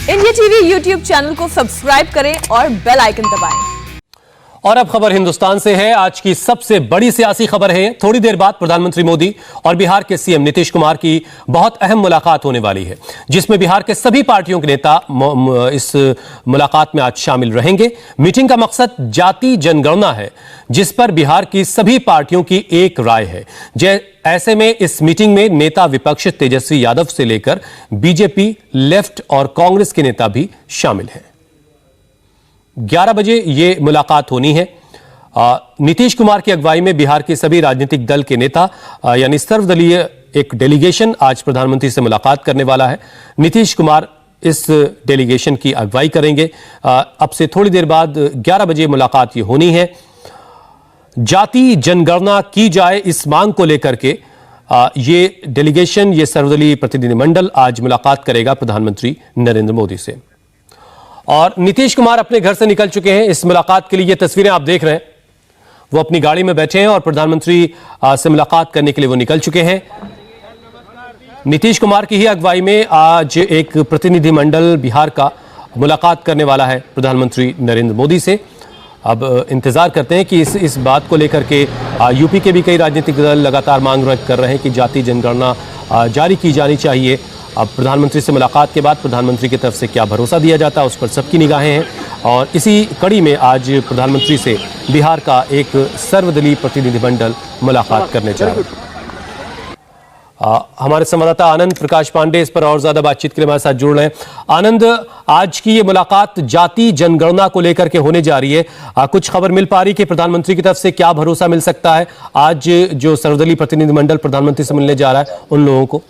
India TV YouTube channel को subscribe करें और बेल आइकन दबाएं। और अब खबर हिंदुस्तान से है। आज की सबसे बड़ी सियासी खबर है। थोड़ी देर बाद प्रधानमंत्री मोदी और बिहार के सीएम नीतीश कुमार की बहुत अहम मुलाकात होने वाली है, जिसमें बिहार के सभी पार्टियों के नेता इस मुलाकात में आज शामिल रहेंगे। मीटिंग का मकसद जाति जनगणना है, जिस पर बिहार की सभी पार्टियों की एक राय है। ऐसे में इस मीटिंग में नेता विपक्ष तेजस्वी यादव से लेकर बीजेपी, लेफ्ट और कांग्रेस के नेता भी शामिल हैं। 11 बजे ये मुलाकात होनी है। नीतीश कुमार की अगुवाई में बिहार के सभी राजनीतिक दल के नेता यानी सर्वदलीय एक डेलीगेशन आज प्रधानमंत्री से मुलाकात करने वाला है। नीतीश कुमार इस डेलीगेशन की अगुवाई करेंगे। अब से थोड़ी देर बाद 11 बजे मुलाकात ये होनी है। जाति जनगणना की जाए, इस मांग को लेकर के ये डेलीगेशन, ये सर्वदलीय प्रतिनिधिमंडल आज मुलाकात करेगा प्रधानमंत्री नरेंद्र मोदी से। और नीतीश कुमार अपने घर से निकल चुके हैं इस मुलाकात के लिए। ये तस्वीरें आप देख रहे हैं, वो अपनी गाड़ी में बैठे हैं और प्रधानमंत्री से मुलाकात करने के लिए वो निकल चुके हैं। नीतीश कुमार की ही अगुवाई में आज एक प्रतिनिधिमंडल बिहार का मुलाकात करने वाला है प्रधानमंत्री नरेंद्र मोदी से। अब इंतजार करते हैं कि इस बात को लेकर के यूपी के भी कई राजनीतिक दल लगातार मांग कर रहे हैं कि जाति जनगणना जारी की जानी चाहिए। अब प्रधानमंत्री से मुलाकात के बाद प्रधानमंत्री की तरफ से क्या भरोसा दिया जाता है, उस पर सबकी निगाहें हैं। और इसी कड़ी में आज प्रधानमंत्री से बिहार का एक सर्वदलीय प्रतिनिधिमंडल मुलाकात करने जा रहा है। हमारे संवाददाता आनंद प्रकाश पांडे इस पर और ज्यादा बातचीत के लिए हमारे साथ जुड़ रहे हैं। आनंद, आज की ये मुलाकात जाति जनगणना को लेकर के होने जा रही है। कुछ खबर मिल पा रही कि प्रधानमंत्री की तरफ से क्या भरोसा मिल सकता है आज जो सर्वदलीय प्रतिनिधिमंडल प्रधानमंत्री से मिलने जा रहा है उन लोगों को?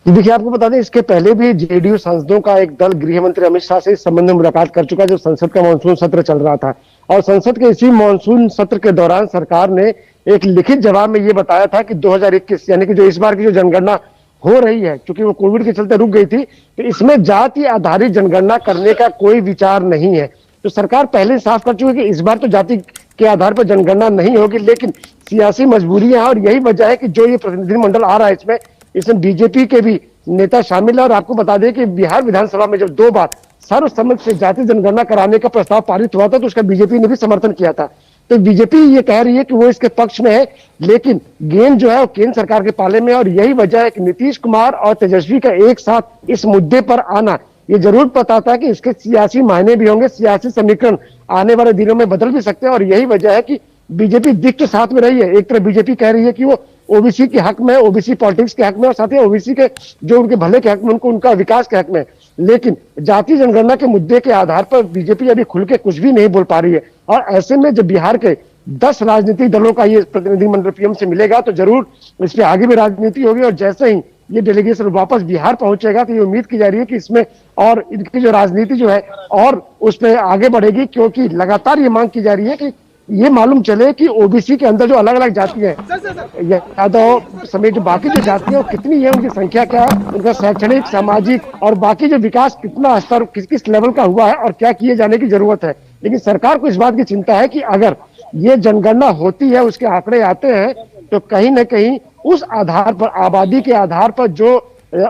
देखिए, आपको बता दें, इसके पहले भी जेडीयू सांसदों का एक दल गृह मंत्री अमित शाह से इस संबंध में मुलाकात कर चुका है, जब संसद का मानसून सत्र चल रहा था। और संसद के इसी मानसून सत्र के दौरान सरकार ने एक लिखित जवाब में ये बताया था कि 2021 यानी कि जो इस बार की जो जनगणना हो रही है, क्योंकि वो कोविड के चलते रुक गई थी, तो इसमें जाति आधारित जनगणना करने का कोई विचार नहीं है। तो सरकार पहले साफ कर चुकी है कि इस बार तो जाति के आधार पर जनगणना नहीं होगी, लेकिन सियासी मजबूरियां हैं। और यही वजह है कि जो ये प्रतिनिधिमंडल आ रहा है, इसमें बीजेपी के भी नेता शामिल है। और आपको बता दें कि बिहार विधानसभा में जब 2 बार सर्वसम्मति से जाति जनगणना कराने का प्रस्ताव पारित हुआ था, तो उसका बीजेपी ने भी समर्थन किया था। तो बीजेपी ये कह रही है कि वो इसके पक्ष में है, लेकिन गेंद जो है वो केंद्र सरकार के पाले में है। और यही वजह है कि नीतीश कुमार और तेजस्वी का एक साथ इस मुद्दे पर आना ये जरूर बताता है कि इसके सियासी मायने भी होंगे, सियासी समीकरण आने वाले दिनों में बदल भी सकते हैं। और यही वजह है कि बीजेपी दिख के साथ में रही है। एक तरफ बीजेपी कह रही है कि वो ओबीसी के हक में, ओबीसी पॉलिटिक्स के हक में, और साथ ही ओबीसी के जो उनके भले के हक में, उनका विकास के हक में। लेकिन जाति जनगणना के मुद्दे के आधार पर बीजेपी अभी खुल के कुछ भी नहीं बोल पा रही है। और ऐसे में जब बिहार के 10 राजनीतिक दलों का ये प्रतिनिधिमंडल पीएम से मिलेगा, तो जरूर इस पर आगे भी राजनीति होगी। और जैसे ही ये डेलीगेशन वापस बिहार पहुंचेगा, तो ये उम्मीद की जा रही है कि इसमें और इनकी जो राजनीति जो है और उसमें आगे बढ़ेगी, क्योंकि लगातार ये मांग की जा रही है कि ये मालूम चले कि ओबीसी के अंदर जो अलग अलग जातियां हैं, यादव समेत जो बाकी जो जातियां कितनी है, उनकी संख्या क्या है, उनका शैक्षणिक, सामाजिक और बाकी जो विकास कितना स्तर किस लेवल का हुआ है और क्या किए जाने की जरूरत है। लेकिन सरकार को इस बात की चिंता है कि अगर ये जनगणना होती है, उसके आंकड़े आते हैं, तो कहीं ना कहीं उस आधार पर, आबादी के आधार पर जो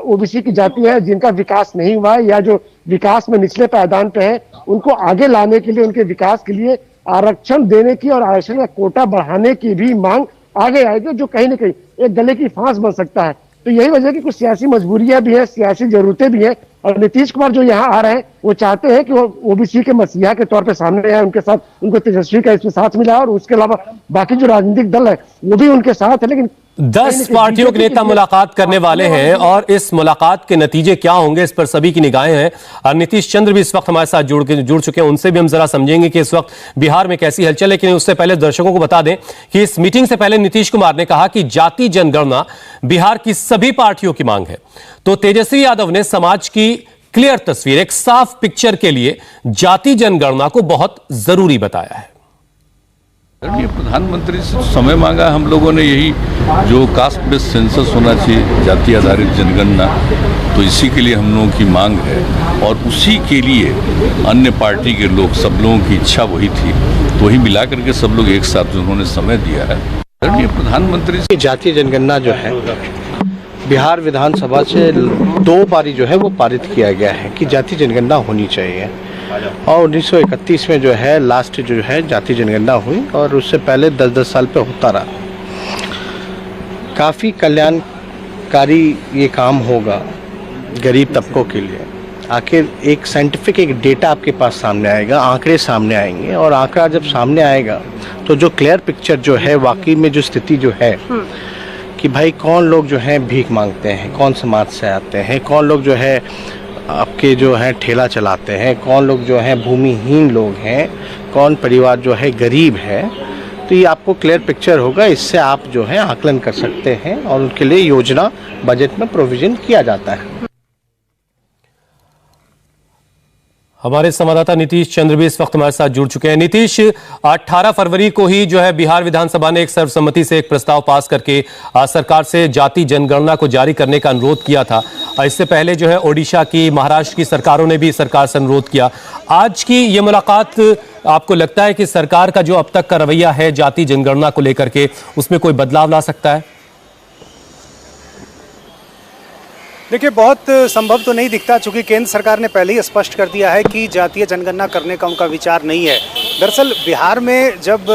ओबीसी की जाति है जिनका विकास नहीं हुआ है या जो विकास में निचले पायदान पे है, उनको आगे लाने के लिए, उनके विकास के लिए आरक्षण देने की और आरक्षण का कोटा बढ़ाने की भी मांग आगे आएगी, जो कहीं ना कहीं एक गले की फांस बन सकता है। तो यही वजह है कि कुछ सियासी मजबूरियां भी है, सियासी जरूरतें भी है। और नीतीश कुमार जो यहाँ आ रहे हैं, वो चाहते हैं कि वो ओबीसी के मसीहा के तौर पे सामने आए, उनके साथ उनको तेजस्वी का इसमें साथ मिला, और उसके अलावा बाकी जो राजनीतिक दल है वो भी उनके साथ है। लेकिन 10 पार्टियों के नेता मुलाकात करने वाले हैं और इस मुलाकात के नतीजे क्या होंगे, इस पर सभी की निगाहें हैं। और नीतीश चंद्र भी इस वक्त हमारे साथ जुड़ चुके हैं, उनसे भी हम जरा समझेंगे कि इस वक्त बिहार में कैसी हलचल। लेकिन उससे पहले दर्शकों को बता दें कि इस मीटिंग से पहले नीतीश कुमार ने कहा कि जाति जनगणना बिहार की सभी पार्टियों की मांग है। तो तेजस्वी यादव ने समाज की क्लियर तस्वीर, एक साफ पिक्चर के लिए जाति जनगणना को बहुत जरूरी बताया है। ये प्रधानमंत्री से समय मांगा हम लोगों ने, यही जो कास्ट बेस्ड सेंसस होना चाहिए, जाति आधारित जनगणना, तो इसी के लिए हम लोगों की मांग है। और उसी के लिए अन्य पार्टी के लोग, सब लोगों की इच्छा वही थी, तो वही मिला करके सब लोग एक साथ उन्होंने समय दिया है। ये प्रधानमंत्री जातीय जनगणना जो है बिहार विधानसभा से 2 पारी जो है वो पारित किया गया है कि जाति जनगणना होनी चाहिए। और 1931 में जो है लास्ट जो है जाति जनगणना हुई और उससे पहले 10-10 साल पे होता रहा। काफ़ी कल्याणकारी ये काम होगा गरीब तबकों के लिए। आखिर एक साइंटिफिक एक डेटा आपके पास सामने आएगा, आंकड़े सामने आएंगे और आंकड़ा जब सामने आएगा तो जो क्लियर पिक्चर जो है वाकई में जो स्थिति जो है कि भाई कौन लोग जो हैं भीख मांगते हैं, कौन समाज से आते हैं, कौन लोग जो है आपके जो है ठेला चलाते हैं, कौन लोग जो हैं भूमिहीन लोग हैं, कौन परिवार जो है गरीब है, तो ये आपको क्लियर पिक्चर होगा। इससे आप जो है आकलन कर सकते हैं और उनके लिए योजना बजट में प्रोविजन किया जाता है। हमारे संवाददाता नीतीश चंद्र भी इस वक्त हमारे साथ जुड़ चुके हैं। नीतीश, 18 फरवरी को ही जो है बिहार विधानसभा ने एक सर्वसम्मति से एक प्रस्ताव पास करके सरकार से जाति जनगणना को जारी करने का अनुरोध किया था। इससे पहले जो है ओडिशा की, महाराष्ट्र की सरकारों ने भी सरकार से अनुरोध किया। आज की ये मुलाकात, आपको लगता है कि सरकार का जो अब तक का रवैया है जाति जनगणना को लेकर के, उसमें कोई बदलाव ला सकता है? देखिए, बहुत संभव तो नहीं दिखता, चूंकि केंद्र सरकार ने पहले ही स्पष्ट कर दिया है कि जातीय जनगणना करने का उनका विचार नहीं है। दरअसल बिहार में जब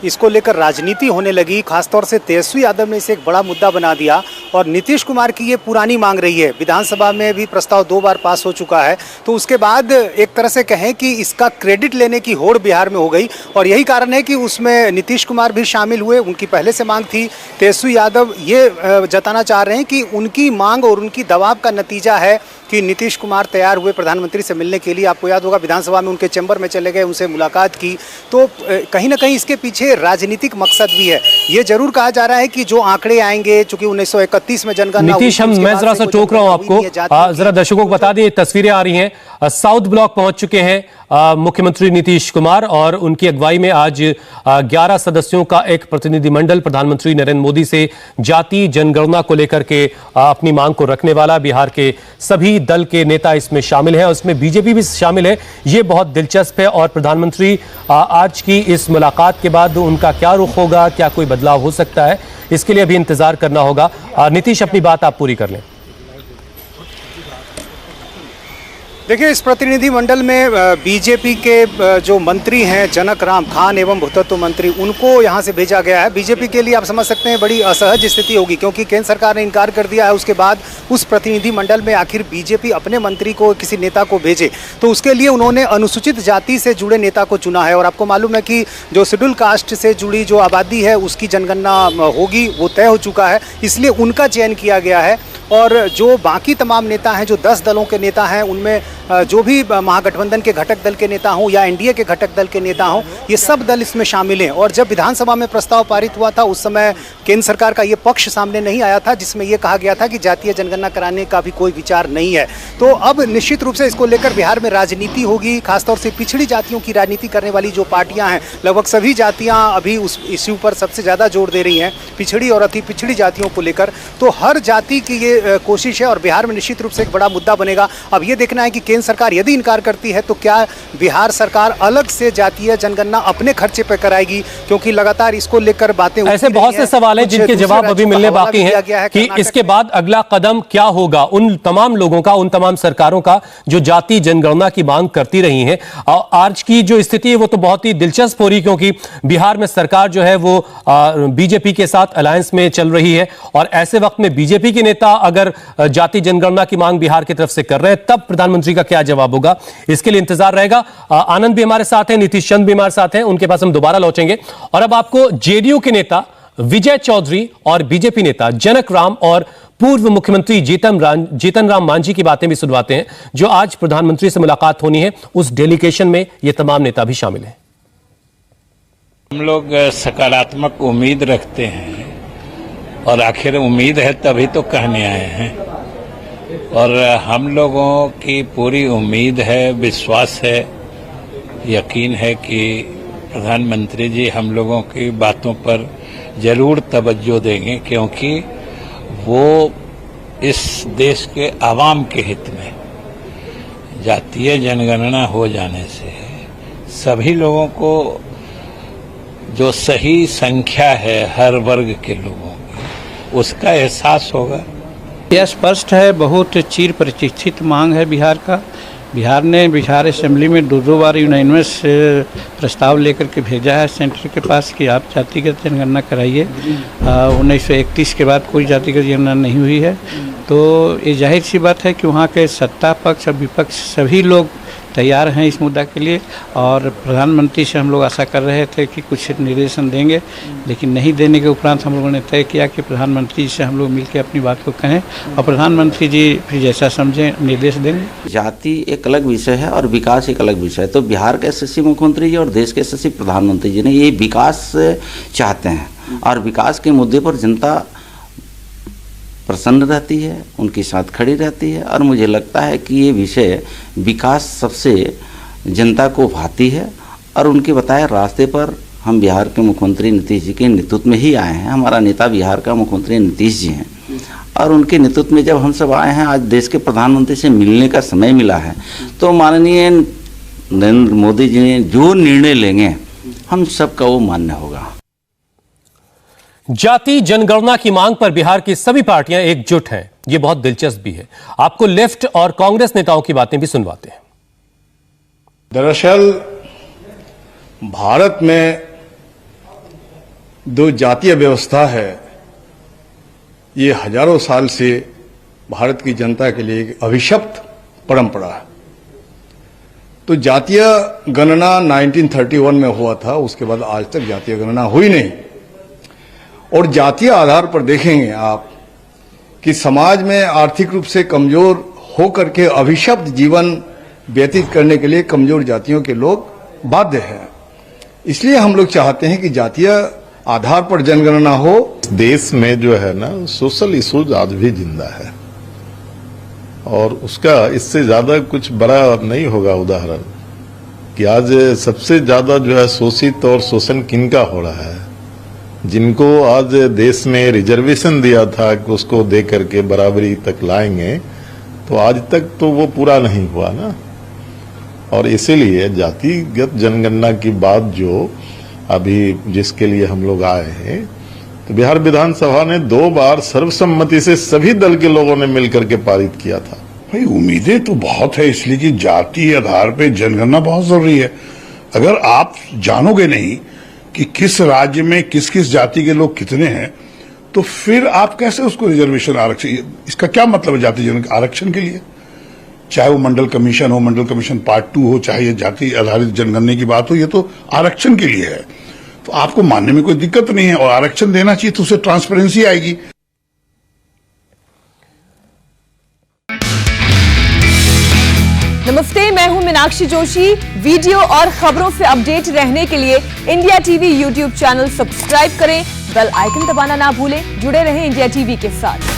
इसको लेकर राजनीति होने लगी, खासतौर से तेजस्वी यादव ने इसे एक बड़ा मुद्दा बना दिया और नीतीश कुमार की ये पुरानी मांग रही है। विधानसभा में भी प्रस्ताव 2 बार पास हो चुका है, तो उसके बाद एक तरह से कहें कि इसका क्रेडिट लेने की होड़ बिहार में हो गई और यही कारण है कि उसमें नीतीश कुमार भी शामिल हुए। उनकी पहले से मांग थी। तेजस्वी यादव ये जताना चाह रहे हैं कि उनकी मांग और उनकी दबाव का नतीजा है कि नीतीश कुमार तैयार हुए प्रधानमंत्री से मिलने के लिए। आपको याद होगा विधानसभा में उनके चैम्बर में चले गए, उनसे मुलाकात की। तो कहीं ना कहीं इसके पीछे राजनीतिक मकसद भी है। ये जरूर कहा जा रहा है कि जो आंकड़े आएंगे, चूंकि 1931 में जनगणना, नीतीश, मैं जरा सा टोक रहा हूं आपको, जरा दर्शकों को बता दें, तस्वीरें आ रही हैं। साउथ ब्लॉक पहुंच चुके हैं मुख्यमंत्री नीतीश कुमार और उनकी अगुवाई में आज 11 सदस्यों का एक प्रतिनिधिमंडल प्रधानमंत्री नरेंद्र मोदी से जाति जनगणना को लेकर के अपनी मांग को रखने वाला। बिहार के सभी दल के नेता इसमें शामिल हैं और इसमें बीजेपी भी शामिल है। ये बहुत दिलचस्प है और प्रधानमंत्री आज की इस मुलाकात के बाद उनका क्या रुख होगा, क्या कोई बदलाव हो सकता है, इसके लिए अभी इंतजार करना होगा। नीतीश, अपनी बात आप पूरी कर लें। देखिए, इस प्रतिनिधि मंडल में बीजेपी के जो मंत्री हैं जनक राम, खान एवं भूतत्व मंत्री, उनको यहां से भेजा गया है। बीजेपी के लिए आप समझ सकते हैं बड़ी असहज स्थिति होगी, क्योंकि केंद्र सरकार ने इनकार कर दिया है। उसके बाद उस प्रतिनिधि मंडल में आखिर बीजेपी अपने मंत्री को, किसी नेता को भेजे, तो उसके लिए उन्होंने अनुसूचित जाति से जुड़े नेता को चुना है। और आपको मालूम है कि जो शेड्यूल कास्ट से जुड़ी जो आबादी है उसकी जनगणना होगी, वो तय हो चुका है, इसलिए उनका चयन किया गया है। और जो बाकी तमाम नेता हैं, जो 10 दलों के नेता हैं, उनमें जो भी महागठबंधन के घटक दल के नेता हों या एनडीए के घटक दल के नेता हों, ये सब दल इसमें शामिल हैं। और जब विधानसभा में प्रस्ताव पारित हुआ था, उस समय केंद्र सरकार का ये पक्ष सामने नहीं आया था, जिसमें ये कहा गया था कि जातीय जनगणना कराने का भी कोई विचार नहीं है। तो अब निश्चित रूप से इसको लेकर बिहार में राजनीति होगी, खासतौर से पिछड़ी जातियों की राजनीति करने वाली जो पार्टियां हैं, लगभग सभी जातियां अभी उस इश्यू पर सबसे ज़्यादा जोर दे रही हैं, पिछड़ी और अति पिछड़ी जातियों को लेकर। तो हर जाति की ये कोशिश है और बिहार में निश्चित रूप से एक बड़ा मुद्दा बनेगा। अब ये देखना है कि केंद्र सरकार यदि इनकार करती है तो क्या बिहार सरकार अलग से जातीय जनगणना अपने खर्चे पर कराएगी, क्योंकि लगातार इसको लेकर बातें ऐसे बहुत से सवाल हैं जिनके जवाब अभी मिलने बाकी हैं कि इसके बाद अगला कदम क्या होगा उन तमाम लोगों का, उन तमाम सरकारों का जो जाति जनगणना की मांग करती रही हैं। आज की जो स्थिति है वो तो बहुत ही दिलचस्प हो रही, क्योंकि बिहार में सरकार जो है वो बीजेपी के साथ अलायंस में चल रही है और ऐसे वक्त में बीजेपी के नेता अगर जाति जनगणना की मांग बिहार की तरफ से कर रहे हैं, तब प्रधानमंत्री का क्या जवाब होगा, इसके लिए इंतजार रहेगा। आनंद भी हमारे साथ हैं, नीतीश चंद्र भी हमारे साथ हैं, उनके पास हम दोबारा लौटेंगे। और अब आपको जेडीयू के नेता विजय चौधरी और बीजेपी नेता जनक राम और पूर्व मुख्यमंत्री जीतन राम मांझी की बातें भी सुनवाते हैं, जो आज प्रधानमंत्री से मुलाकात होनी है। उस डेलीगेशन में ये तमाम नेता भी शामिल हैं। हम लोग सकारात्मक उम्मीद रखते हैं और आखिर उम्मीद है तभी तो कहने आए हैं। और हम लोगों की पूरी उम्मीद है, विश्वास है, यकीन है कि प्रधानमंत्री जी हम लोगों की बातों पर जरूर तवज्जो देंगे, क्योंकि वो इस देश के आवाम के हित में जातीय जनगणना हो जाने से सभी लोगों को जो सही संख्या है हर वर्ग के लोगों की, उसका एहसास होगा यह स्पष्ट है, बहुत चिर प्रतीक्षित मांग है बिहार का। बिहार असेंबली में दो बार यूनानिमस प्रस्ताव लेकर के भेजा है सेंटर के पास कि आप जातिगत जनगणना कराइए। 1931 के बाद कोई जातिगत जनगणना नहीं हुई है, तो ये जाहिर सी बात है कि वहाँ के सत्ता पक्ष और विपक्ष सभी लोग तैयार हैं इस मुद्दा के लिए। और प्रधानमंत्री से हम लोग आशा कर रहे थे कि कुछ निर्देशन देंगे, लेकिन नहीं देने के उपरांत हम लोगों ने तय किया कि प्रधानमंत्री से हम लोग मिलकर अपनी बात को कहें और प्रधानमंत्री जी फिर जैसा समझें निर्देश देंगे। जाति एक अलग विषय है और विकास एक अलग विषय है। तो बिहार के यशस्वी मुख्यमंत्री जी और देश के यशस्वी प्रधानमंत्री जी ने ये विकास चाहते हैं और विकास के मुद्दे पर जनता प्रसन्न रहती है, उनके साथ खड़ी रहती है। और मुझे लगता है कि ये विषय विकास सबसे जनता को भाती है और उनके बताए रास्ते पर हम बिहार के मुख्यमंत्री नीतीश जी के नेतृत्व में ही आए हैं। हमारा नेता बिहार का मुख्यमंत्री नीतीश जी हैं और उनके नेतृत्व में जब हम सब आए हैं, आज देश के प्रधानमंत्री से मिलने का समय मिला है, तो माननीय नरेंद्र मोदी जी ने जो निर्णय लेंगे हम सबका वो मान्य होगा। जाति जनगणना की मांग पर बिहार की सभी पार्टियां एकजुट हैं। यह बहुत दिलचस्प भी है। आपको लेफ्ट और कांग्रेस नेताओं की बातें भी सुनवाते हैं। दरअसल भारत में दो जातीय व्यवस्था है, ये हजारों साल से भारत की जनता के लिए एक अभिशप्त परंपरा है। तो जातीय गणना 1931 में हुआ था, उसके बाद आज तक जातीय गणना हुई नहीं। और जातीय आधार पर देखेंगे आप कि समाज में आर्थिक रूप से कमजोर होकर के अभिशप्त जीवन व्यतीत करने के लिए कमजोर जातियों के लोग बाध्य हैं। इसलिए हम लोग चाहते हैं कि जातीय आधार पर जनगणना हो। देश में जो है ना सोशल इश्यूज आज भी जिंदा है और उसका इससे ज्यादा कुछ बड़ा नहीं होगा उदाहरण कि आज सबसे ज्यादा जो है शोषित और शोषण किनका हो रहा है। जिनको आज देश में रिजर्वेशन दिया था कि उसको दे करके बराबरी तक लाएंगे, तो आज तक तो वो पूरा नहीं हुआ ना। और इसीलिए जातिगत जनगणना की बात जो अभी जिसके लिए हम लोग आए हैं, तो बिहार विधानसभा ने 2 बार सर्वसम्मति से सभी दल के लोगों ने मिलकर के पारित किया था। भाई उम्मीदें तो बहुत है, इसलिए कि जाति आधार पे जनगणना बहुत जरूरी है। अगर आप जानोगे नहीं कि किस राज्य में किस किस जाति के लोग कितने हैं, तो फिर आप कैसे उसको रिजर्वेशन आरक्षण, इसका क्या मतलब है जाति आरक्षण के लिए? चाहे वो मंडल कमीशन हो, मंडल कमीशन पार्ट 2 हो, चाहे ये जाति आधारित जनगणना की बात हो, ये तो आरक्षण के लिए है। तो आपको मानने में कोई दिक्कत नहीं है और आरक्षण देना चाहिए, तो उससे ट्रांसपेरेंसी आएगी। नमस्ते, मैं हूं मीनाक्षी जोशी। वीडियो और खबरों से अपडेट रहने के लिए India TV YouTube channel subscribe करें, बेल आइकन दबाना ना भूलें। जुड़े रहें इंडिया टीवी के साथ।